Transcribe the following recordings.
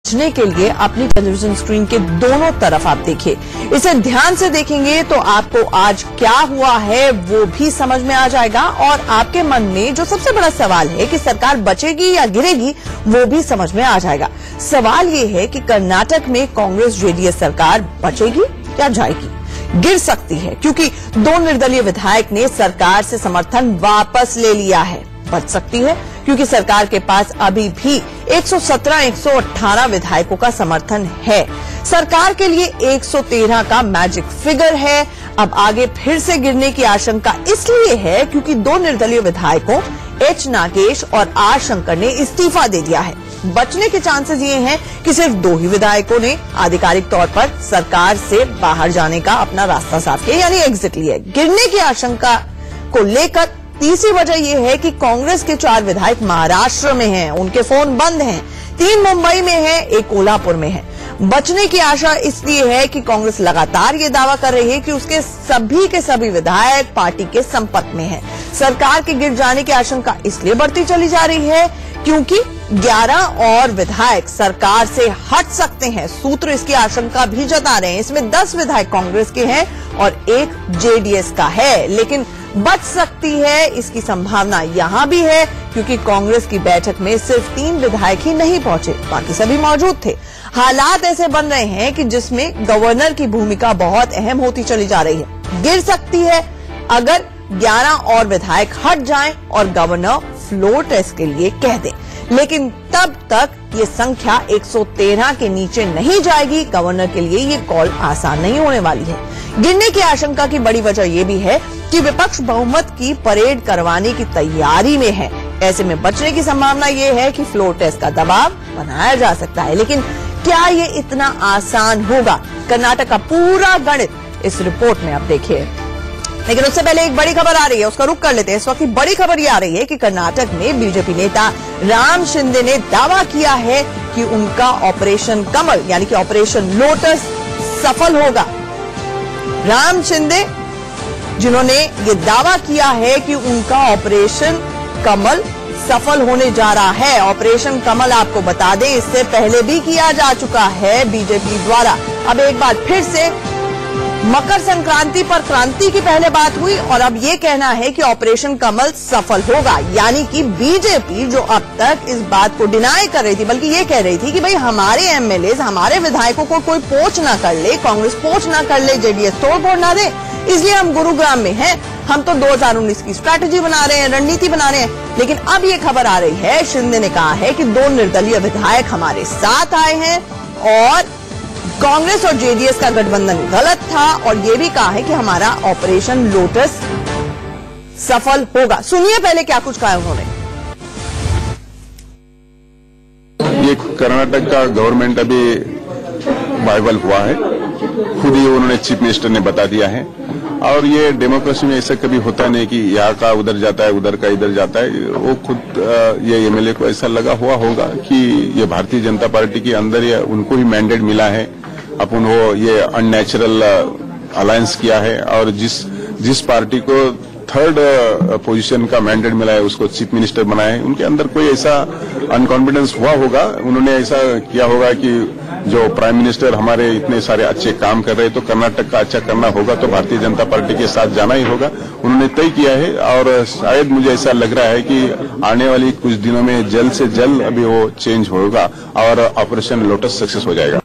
समझने के लिए अपनी टेलीविजन स्क्रीन के दोनों तरफ आप देखिए। इसे ध्यान से देखेंगे तो आपको आज क्या हुआ है वो भी समझ में आ जाएगा और आपके मन में जो सबसे बड़ा सवाल है कि सरकार बचेगी या गिरेगी वो भी समझ में आ जाएगा। सवाल ये है कि कर्नाटक में कांग्रेस जेडीएस सरकार बचेगी या जाएगी। गिर सकती है क्योंकि 2 निर्दलीय विधायक ने सरकार से समर्थन वापस ले लिया है। बच सकती है क्योंकि सरकार के पास अभी भी 117-118 विधायकों का समर्थन है। सरकार के लिए 113 का मैजिक फिगर है। अब आगे फिर से गिरने की आशंका इसलिए है क्योंकि 2 निर्दलीय विधायकों एच नागेश और आर शंकर ने इस्तीफा दे दिया है। बचने के चांसेस ये हैं कि सिर्फ 2 ही विधायकों ने आधिकारिक तौर पर सरकार से बाहर जाने का अपना रास्ता साफ किया, यानी एग्जिट लिया। गिरने की आशंका को लेकर तीसरी वजह यह है कि कांग्रेस के 4 विधायक महाराष्ट्र में हैं, उनके फोन बंद हैं। 3 मुंबई में है, 1 कोल्हापुर में है। बचने की आशा इसलिए है कि कांग्रेस लगातार ये दावा कर रही है कि उसके सभी के सभी विधायक पार्टी के संपर्क में हैं। सरकार के गिर जाने की आशंका इसलिए बढ़ती चली जा रही है क्योंकि 11 और विधायक सरकार से हट सकते हैं। सूत्र इसकी आशंका भी जता रहे हैं। इसमें 10 विधायक कांग्रेस के हैं और 1 जेडीएस का है, लेकिन बच सकती है इसकी संभावना यहां भी है क्योंकि कांग्रेस की बैठक में सिर्फ 3 विधायक ही नहीं पहुंचे, बाकी सभी मौजूद थे। हालात ऐसे बन रहे हैं कि जिसमें गवर्नर की भूमिका बहुत अहम होती चली जा रही है। गिर सकती है अगर 11 और विधायक हट जाएं और गवर्नर फ्लोर टेस्ट के लिए कह दे, लेकिन तब तक ये संख्या 113 के नीचे नहीं जाएगी। गवर्नर के लिए ये कॉल आसान नहीं होने वाली है। गिरने की आशंका की बड़ी वजह यह भी है कि विपक्ष बहुमत की परेड करवाने की तैयारी में है। ऐसे में बचने की संभावना यह है कि फ्लोर टेस्ट का दबाव बनाया जा सकता है, लेकिन क्या ये इतना आसान होगा? कर्नाटक का पूरा गणित इस रिपोर्ट में आप देखिए। लेकिन उससे पहले एक बड़ी खबर आ रही है, उसका रुख कर लेते हैं। इस वक्त की बड़ी खबर ये आ रही है कि कर्नाटक में बीजेपी नेता राम शिंदे ने दावा किया है कि उनका ऑपरेशन कमल यानी कि ऑपरेशन लोटस सफल होगा। राम शिंदे जिन्होंने ये दावा किया है कि उनका ऑपरेशन कमल सफल होने जा रहा है। ऑपरेशन कमल आपको बता दें इससे पहले भी किया जा चुका है बीजेपी द्वारा। अब एक बार फिर से मकर संक्रांति पर क्रांति की पहले बात हुई और अब ये कहना है कि ऑपरेशन कमल सफल होगा, यानी कि बीजेपी जो अब तक इस बात को डिनाई कर रही थी, बल्कि ये कह रही थी कि भाई हमारे एमएलए हमारे विधायकों को कोई पोच ना कर ले, कांग्रेस पोच ना कर ले, जेडीएस तोड़फोड़ ना दे, इसलिए हम गुरुग्राम में हैं, हम तो 2019 की स्ट्रैटेजी बना रहे हैं, रणनीति बना रहे हैं। लेकिन अब ये खबर आ रही है, शिंदे ने कहा है कि 2 निर्दलीय विधायक हमारे साथ आए हैं और कांग्रेस और जेडीएस का गठबंधन गलत था और ये भी कहा है कि हमारा ऑपरेशन लोटस सफल होगा। सुनिए पहले क्या कुछ कहा उन्होंने। ये कर्नाटक का गवर्नमेंट अभी वाइबल हुआ है, खुद ही उन्होंने चीफ मिनिस्टर ने बता दिया है। और ये डेमोक्रेसी में ऐसा कभी होता नहीं कि यहाँ का उधर जाता है, उधर का इधर जाता है। वो खुद ये एमएलए को ऐसा लगा हुआ होगा कि ये भारतीय जनता पार्टी के अंदर ये उनको ही मैंडेट मिला है, अपन वो ये अननेचुरल अलायंस किया है और जिस पार्टी को 3rd पोजीशन का मैंडेट मिला है उसको चीफ मिनिस्टर बनाया है। उनके अंदर कोई ऐसा अनकॉन्फिडेंस हुआ होगा, उन्होंने ऐसा किया होगा कि जो प्राइम मिनिस्टर हमारे इतने सारे अच्छे काम कर रहे हैं तो कर्नाटक का अच्छा करना होगा तो भारतीय जनता पार्टी के साथ जाना ही होगा, उन्होंने तय किया है। और शायद मुझे ऐसा लग रहा है कि आने वाली कुछ दिनों में जल्द से जल्द अभी वो चेंज होगा और ऑपरेशन लोटस सक्सेस हो जाएगा।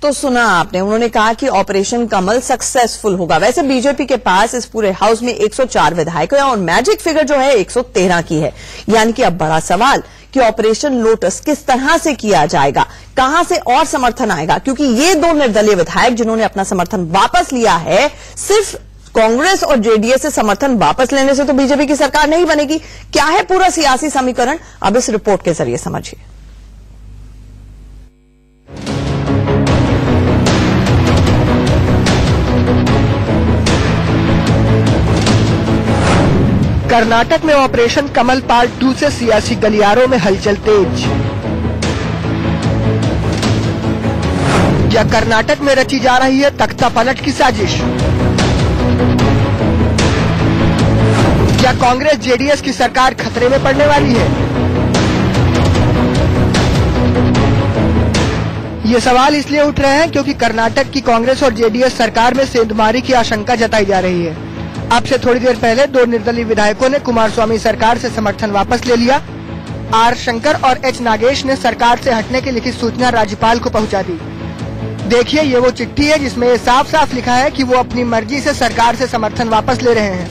तो सुना आपने, उन्होंने कहा कि ऑपरेशन कमल सक्सेसफुल होगा। वैसे बीजेपी के पास इस पूरे हाउस में 104 विधायक हैं और मैजिक फिगर जो है 113 की है, यानी कि अब बड़ा सवाल कि ऑपरेशन लोटस किस तरह से किया जाएगा, कहां से और समर्थन आएगा, क्योंकि ये 2 निर्दलीय विधायक जिन्होंने अपना समर्थन वापस लिया है, सिर्फ कांग्रेस और जेडीएस से समर्थन वापस लेने से तो बीजेपी की सरकार नहीं बनेगी। क्या है पूरा सियासी समीकरण, अब इस रिपोर्ट के जरिए समझिए। कर्नाटक में ऑपरेशन कमल पार्ट 2 से सियासी गलियारों में हलचल तेज। क्या कर्नाटक में रची जा रही है तख्ता पलट की साजिश? क्या कांग्रेस जेडीएस की सरकार खतरे में पड़ने वाली है? ये सवाल इसलिए उठ रहे हैं क्योंकि कर्नाटक की कांग्रेस और जेडीएस सरकार में सेंधमारी की आशंका जताई जा रही है। अब से थोड़ी देर पहले 2 निर्दलीय विधायकों ने कुमारस्वामी सरकार से समर्थन वापस ले लिया। आर शंकर और एच नागेश ने सरकार से हटने की लिखित सूचना राज्यपाल को पहुंचा दी। देखिए, ये वो चिट्ठी है जिसमें ये साफ साफ लिखा है कि वो अपनी मर्जी से सरकार से समर्थन वापस ले रहे हैं।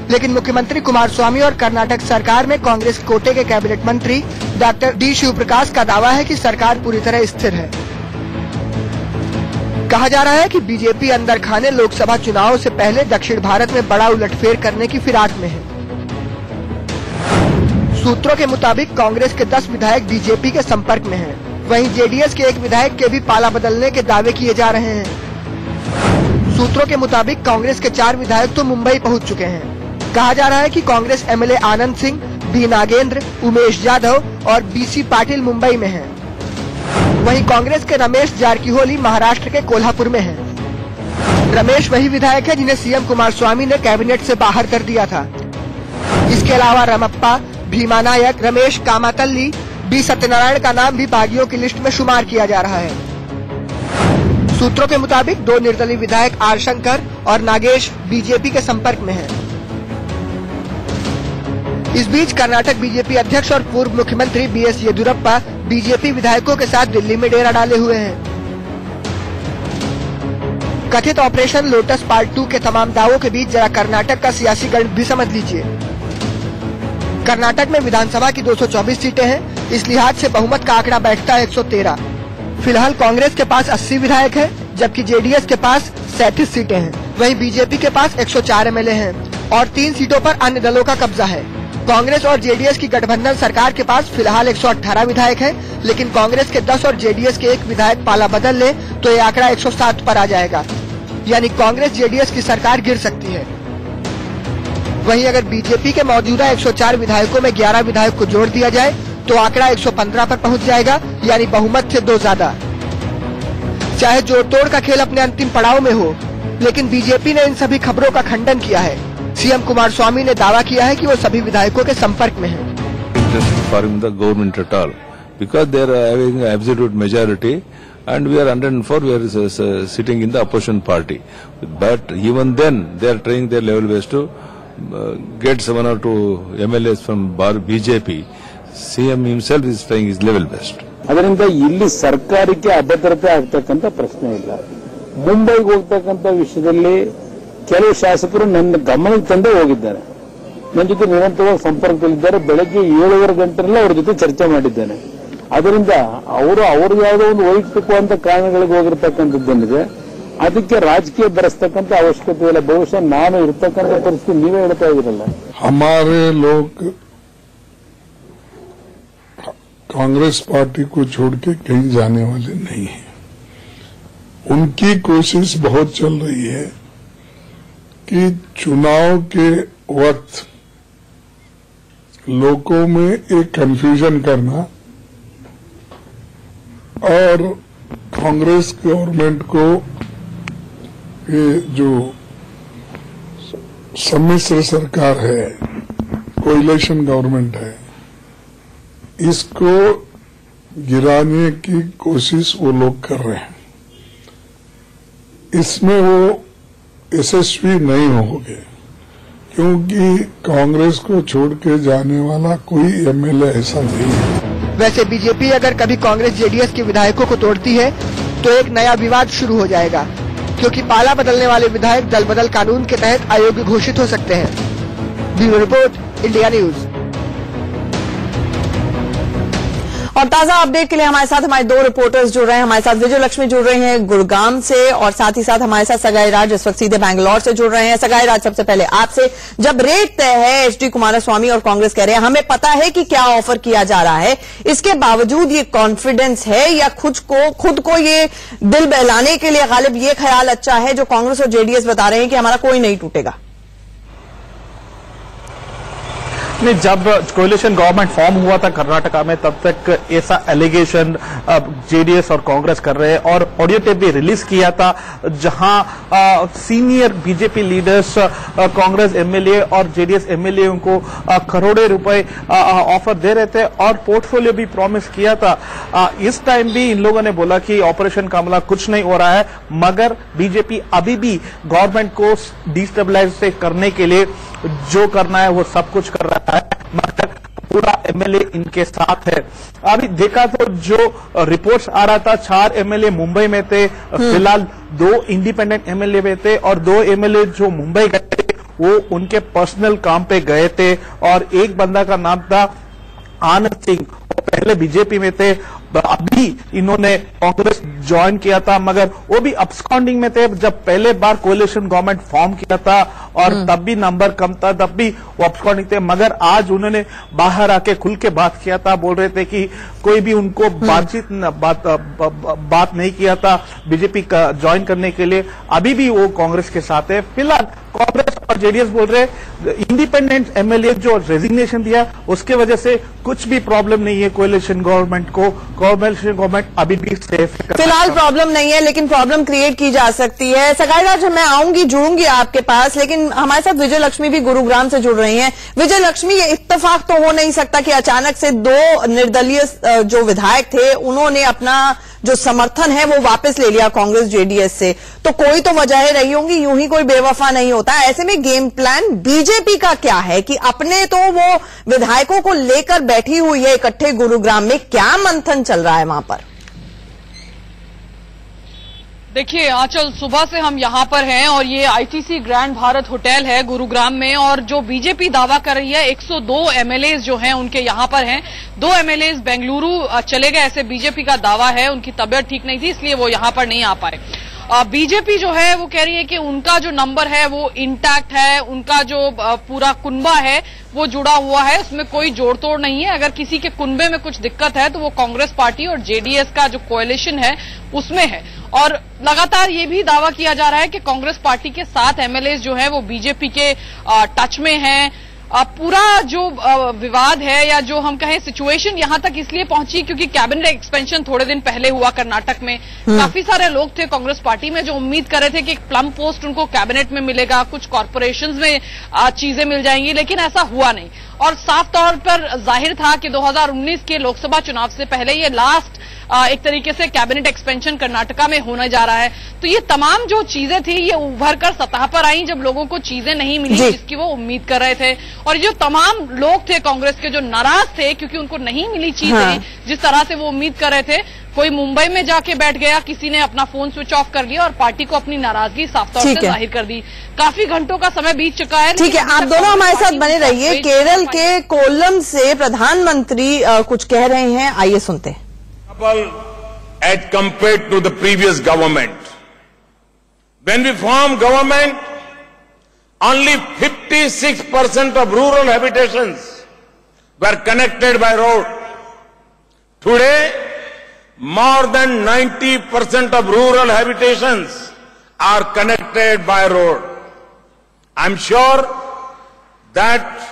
लेकिन मुख्यमंत्री कुमारस्वामी और कर्नाटक सरकार में कांग्रेस कोटे के कैबिनेट मंत्री डॉक्टर डी शिवप्रकाश का दावा है कि सरकार पूरी तरह स्थिर है। कहा जा रहा है कि बीजेपी अंदर खाने लोकसभा चुनाव से पहले दक्षिण भारत में बड़ा उलटफेर करने की फिराक में है। सूत्रों के मुताबिक कांग्रेस के 10 विधायक बीजेपी के संपर्क में हैं। वहीं जेडीएस के 1 विधायक के भी पाला बदलने के दावे किए जा रहे हैं। सूत्रों के मुताबिक कांग्रेस के 4 विधायक तो मुंबई पहुंच चुके हैं। कहा जा रहा है कि कांग्रेस एमएलए आनंद सिंह, बी नागेंद्र, उमेश यादव और बीसी पाटिल मुंबई में हैं। वहीं कांग्रेस के रमेश जारकीहोली महाराष्ट्र के कोल्हापुर में हैं। रमेश वही विधायक है जिन्हें सीएम कुमारस्वामी ने कैबिनेट से बाहर कर दिया था। इसके अलावा रमप्पा, भीमा नायक, रमेश कामातल्ली, बी सत्यनारायण का नाम भी बागियों की लिस्ट में शुमार किया जा रहा है। सूत्रों के मुताबिक 2 निर्दलीय विधायक आर शंकर और नागेश बीजेपी के संपर्क में हैं। इस बीच कर्नाटक बीजेपी अध्यक्ष और पूर्व मुख्यमंत्री बीएस येदियुरप्पा बीजेपी विधायकों के साथ दिल्ली में डेरा डाले हुए हैं। कथित ऑपरेशन लोटस पार्ट 2 के तमाम दावों के बीच जरा कर्नाटक का सियासी गणित भी समझ लीजिए। कर्नाटक में विधानसभा की 224 सीटें हैं। इस लिहाज से बहुमत का आंकड़ा बैठता है 113। फिलहाल कांग्रेस के पास 80 विधायक हैं, जबकि जेडीएस के पास 37 सीटें हैं। वहीं बीजेपी के पास 104 एमएलए हैं और 3 सीटों पर अन्य दलों का कब्जा है। कांग्रेस और जेडीएस की गठबंधन सरकार के पास फिलहाल 118 विधायक हैं, लेकिन कांग्रेस के 10 और जेडीएस के 1 विधायक पाला बदल ले तो ये आंकड़ा 107 पर आ जाएगा। यानी कांग्रेस जेडीएस की सरकार गिर सकती है। वहीं अगर बीजेपी के मौजूदा 104 विधायकों में 11 विधायक को जोड़ दिया जाए तो आंकड़ा 115 पर पहुंच जाएगा, यानी बहुमत से 2 ज्यादा। चाहे जोड़ तोड़ का खेल अपने अंतिम पड़ाव में हो, लेकिन बीजेपी ने इन सभी खबरों का खंडन किया है। सीएम कुमारस्वामी ने दावा किया है कि वो सभी विधायकों के संपर्क में हैं। Because they are having absolute majority and we are 104, we are sitting in the opposition party. But even then, they are trying their level best to get 1 or 2 MLAs from BJP. CM himself is trying his level best. ಅದರಿಂದ ಇಲ್ಲಿ ಸರ್ಕಾರಕ್ಕೆ ಅಭದ್ರತೆ ಆಗ್ತಕ್ಕಂಥ ಪ್ರಶ್ನೆ ಇಲ್ಲ. ಮುಂಬೈಗೆ ಹೋಗ್ತಕ್ಕಂಥ ವಿಷಯದಲ್ಲಿ ಕೆಲವು ಶಾಸಕರು ನನ್ನ ಗಮನಕ್ಕೆ ತಂದೇ ಹೋಗಿದ್ದಾರೆ. ನನ್ನ ಜೊತೆ ನಿರಂತರವಾಗಿ ಸಂಪರ್ಕದಲ್ಲಿದ್ದಾರೆ. ಬೆಳಗ್ಗೆ 7:30 ಗಂಟೆಲ್ಲ ಅವ್ರ ಜೊತೆ ಚರ್ಚೆ ಮಾಡಿದ್ದೇನೆ. ಅದರಿಂದ ಅವರು ಯಾವುದೋ ಒಂದು ವೈಯಕ್ತಿಕವಾದ ಕಾರಣಗಳಿಗೆ ಹೋಗಿರ್ತಕ್ಕಂಥದ್ದೇನಿದೆ, ಅದಕ್ಕೆ ರಾಜಕೀಯ ಬರೆಸ್ತಕ್ಕಂಥ ಅವಶ್ಯಕತೆ ಇಲ್ಲ. ಬಹುಶಃ ನಾನು ಇರ್ತಕ್ಕಂಥ ಪರಿಸ್ಥಿತಿ ನೀವೇ ಹೇಳ್ತಾ ಇದ್ದೀರಲ್ಲ. हमारे लोग कांग्रेस पार्टी को छोड़ के कहीं जाने वाले नहीं हैं। उनकी कोशिश बहुत चल रही है कि चुनाव के वक्त लोगों में एक कंफ्यूजन करना और कांग्रेस गवर्नमेंट को ये जो सम्मिश्र सरकार है, कोएलिशन गवर्नमेंट है, इसको गिराने की कोशिश वो लोग कर रहे हैं। इसमें वो यशस्वी नहीं होंगे, क्योंकि कांग्रेस को छोड़ के जाने वाला कोई एमएलए ऐसा नहीं है। वैसे बीजेपी अगर कभी कांग्रेस जेडीएस के विधायकों को तोड़ती है तो एक नया विवाद शुरू हो जाएगा, क्योंकि पाला बदलने वाले विधायक दल बदल कानून के तहत अयोग्य घोषित हो सकते हैं। Bureau report, India news. और ताजा अपडेट के लिए हमारे साथ हमारे 2 रिपोर्टर्स जुड़ रहे हैं। हमारे साथ विजय लक्ष्मी जुड़ रहे हैं गुड़गांव से और साथ ही साथ हमारे साथ सगाई राज इस वक्त सीधे बैंगलोर से जुड़ रहे हैं। सगाई राज, सबसे पहले आपसे, जब रेट तय है, एचडी कुमारस्वामी और कांग्रेस कह रहे हैं हमें पता है कि क्या ऑफर किया जा रहा है, इसके बावजूद ये कॉन्फिडेंस है या खुद को ये दिल बहलाने के लिए गालिब ये ख्याल अच्छा है जो कांग्रेस और जेडीएस बता रहे हैं कि हमारा कोई नहीं टूटेगा? नहीं, जब कोलिशन गवर्नमेंट फॉर्म हुआ था कर्नाटका में तब तक ऐसा एलिगेशन जेडीएस और कांग्रेस कर रहे हैं और ऑडियो टेप भी रिलीज किया था जहां senior BJP leaders Congress MLA और जेडीएस एमएलए उनको करोड़ों रुपए ऑफर दे रहे थे और पोर्टफोलियो भी प्रॉमिस किया था। इस टाइम भी इन लोगों ने बोला कि ऑपरेशन कमला कुछ नहीं हो रहा है, मगर बीजेपी अभी भी गवर्नमेंट को डिस्टेबलाइज से करने के लिए जो करना है वो सब कुछ कर रहा है, मगर पूरा एमएलए इनके साथ है। अभी देखा तो जो रिपोर्ट्स आ रहा था 4 एमएलए मुंबई में थे, फिलहाल 2 इंडिपेंडेंट एमएलए में थे और 2 एमएलए जो मुंबई गए थे वो उनके पर्सनल काम पे गए थे और एक बंदा का नाम था आनंद सिंह, वो पहले बीजेपी में थे, अभी इन्होंने कांग्रेस ज्वाइन किया था, मगर वो भी अब्सकॉन्डिंग में थे जब पहले बार कोलिशन गवर्नमेंट फॉर्म किया था और तब भी नंबर कम था, तब भी वो अब्सकॉन्डिंग थे, मगर आज उन्होंने बाहर आके खुल के बात किया था। बोल रहे थे कि कोई भी उनको बात नहीं किया था बीजेपी का ज्वाइन करने के लिए, अभी भी वो कांग्रेस के साथ है। फिलहाल कांग्रेस और जेडीएस बोल रहे इंडिपेंडेंट एमएलए जो रेजिग्नेशन दिया उसके वजह से कुछ भी प्रॉब्लम नहीं है कोलिशन गवर्नमेंट को, कोलिशन गवर्नमेंट अभी भी सेफ है। फिलहाल प्रॉब्लम नहीं है, लेकिन प्रॉब्लम क्रिएट की जा सकती है। सगाई राज, मैं आऊंगी, जुड़ूंगी आपके पास, लेकिन हमारे साथ विजय लक्ष्मी भी गुरुग्राम से जुड़ रही हैं। विजय लक्ष्मी, ये इत्तेफाक तो हो नहीं सकता कि अचानक से 2 निर्दलीय जो विधायक थे उन्होंने अपना जो समर्थन है वो वापस ले लिया कांग्रेस जेडीएस से, तो कोई तो वजह रही होंगी, यूं ही कोई बेवफा नहीं होता। ऐसे में गेम प्लान बीजेपी का क्या है कि अपने तो वो विधायकों को लेकर बैठी हुई है इकट्ठे गुरुग्राम में, क्या मंथन चल रहा है वहां पर? देखिए आंचल, सुबह से हम यहाँ पर हैं और ये आईटीसी ग्रैंड भारत होटल है गुरुग्राम में, और जो बीजेपी दावा कर रही है 102 एमएलए जो हैं उनके यहाँ पर हैं। 2 एमएलए बेंगलुरु चले गए, ऐसे बीजेपी का दावा है। उनकी तबीयत ठीक नहीं थी इसलिए वो यहाँ पर नहीं आ पाए। बीजेपी जो है वो कह रही है कि उनका जो नंबर है वो इंटैक्ट है, उनका जो पूरा कुनबा है वो जुड़ा हुआ है, उसमें कोई जोड़ तोड़ नहीं है। अगर किसी के कुनबे में कुछ दिक्कत है तो वो कांग्रेस पार्टी और जेडीएस का जो कोएलिशन है उसमें है। और लगातार ये भी दावा किया जा रहा है कि कांग्रेस पार्टी के 7 एमएलए जो हैं वो बीजेपी के टच में हैं। पूरा जो विवाद है या जो हम कहें सिचुएशन यहां तक इसलिए पहुंची क्योंकि कैबिनेट एक्सपेंशन थोड़े दिन पहले हुआ कर्नाटक में। काफी सारे लोग थे कांग्रेस पार्टी में जो उम्मीद कर रहे थे कि एक प्लम पोस्ट उनको कैबिनेट में मिलेगा, कुछ कॉर्पोरेशंस में चीजें मिल जाएंगी, लेकिन ऐसा हुआ नहीं। और साफ तौर पर जाहिर था कि 2019 के लोकसभा चुनाव से पहले ये लास्ट एक तरीके से कैबिनेट एक्सपेंशन कर्नाटका में होने जा रहा है। तो ये तमाम जो चीजें थी ये उभर कर सतह पर आई जब लोगों को चीजें नहीं मिली जिसकी वो उम्मीद कर रहे थे। और जो तमाम लोग थे कांग्रेस के जो नाराज थे क्योंकि उनको नहीं मिली चीजें जिस तरह से वो उम्मीद कर रहे थे, कोई मुंबई में जाके बैठ गया, किसी ने अपना फोन स्विच ऑफ कर लिया और पार्टी को अपनी नाराजगी साफ तौर से जाहिर कर दी। काफी घंटों का समय बीत चुका है। ठीक है, आप दोनों हमारे साथ बने रहिए। केरल के कोल्लम से प्रधानमंत्री कुछ कह रहे हैं, आइए सुनते हैं। As compared to the previous government, when we formed government, only 56% of rural habitations were connected by road. Today, more than 90% of rural habitations are connected by road. I'm sure that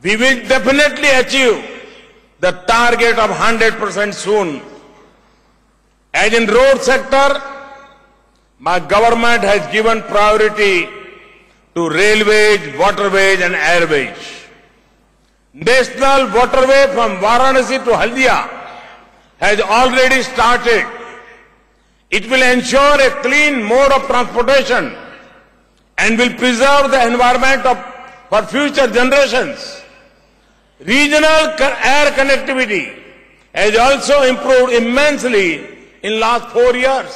we will definitely achieve the target of 100% soon. As in road sector, my government has given priority to railways, waterways and airways. National waterway from Varanasi to Haldia has already started. It will ensure a clean mode of transportation and will preserve the environment for future generations. Regional air connectivity has also improved immensely in last 4 years.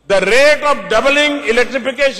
The rate of doubling electrification